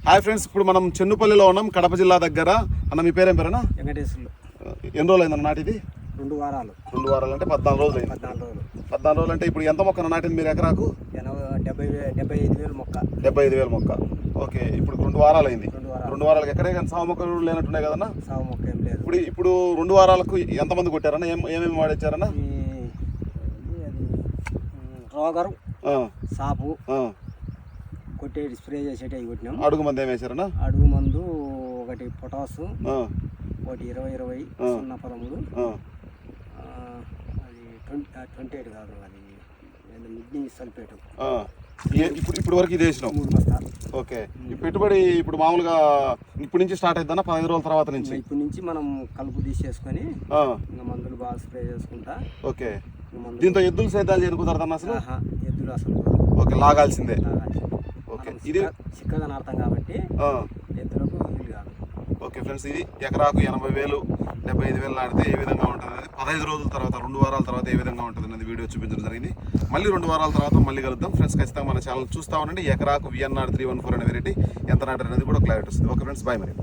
Hi friends, ఇప్పుడు మనం చెన్నుపల్లిలో ఉన్నాం, కడప జిల్లా దగ్గర. అన్న మీ పేరేం పేరేనా? వెంకటేశ్వర్లు. ఎన్ని రోజులు అయిందన్న నాటిది? 2 వారాలు. 2 వారాలు అంటే 14 రోజులు అయింది. 14 రోజులు అంటే ఇప్పుడు ఎంత మొక్క నాటింది మీరు ఎకరాకు? 75,000 మొక్క. 75,000 మొక్క. ఓకే, ఇప్పుడు 2 వారాలు అయింది. 2 వారాలకు ఎక్కడే కానీ సాగు మొక్కలు లేనట్టున్నాయి కదన్నా? సాగు మొక్క ఏం లేదు. ఇప్పుడు 2 వారాలకు ఎంతమంది కొట్టారన్నా? ఏమేమి వాడిచ్చారన్నా? రోగరు, సాపు కొట్టేటి, స్ప్రే చేసేటి అవి కొట్టినాం. అడుగు మంది ఏం వేసారన్నా? అడుగు మందు ఒకటి పొటాసు, ఒకటి 20-20 0-13, అది 28 కాదు, అది మిడ్ని సల్ఫేట్. ఇప్పుడు వరకు ఇది వేసినాం. 3 బస్తాలు. ఓకే, ఈ పెట్టుబడి ఇప్పుడు మామూలుగా ఇప్పటి నుంచి స్టార్ట్ అవుతుందా? 15 రోజుల తర్వాత నుంచి? ఇప్పటి నుంచి మనం కలుపు తీసేసుకొని ఇంకా మందులు బాగా స్ప్రే చేసుకుంటా. ఓకే, దీంతో ఎద్దులు సేద్యాలు చేరుకుతారన్న అసలు? ఎద్దులు అసలు ఓకే, లాగాల్సిందే. ఓకే, ఇది చిక్కగా నాడతాం కాబట్టి ఎద్దులకు వీలు కాదు. ఓకే ఫ్రెండ్స్, ఇది ఎకరాకు 80,000 75,000 నాటితే ఏ విధంగా ఉంటుంది అనేది 15 రోజుల తర్వాత, 2 వారాల తర్వాత ఏ విధంగా ఉంటుంది అనేది వీడియో చూపించడం జరిగింది. మళ్ళీ 2 వారాల తర్వాత మళ్ళీ కలుద్దాం ఫ్రెండ్స్. ఖచ్చితంగా మన ఛానల్ చూస్తూ ఉండండి. ఎకరాకు VNR 314 అనే వెరైటీ ఎంత నాటారు అనేది కూడా క్లారిటీ వస్తుంది. ఓకే ఫ్రెండ్స్, బాయ్ మరి.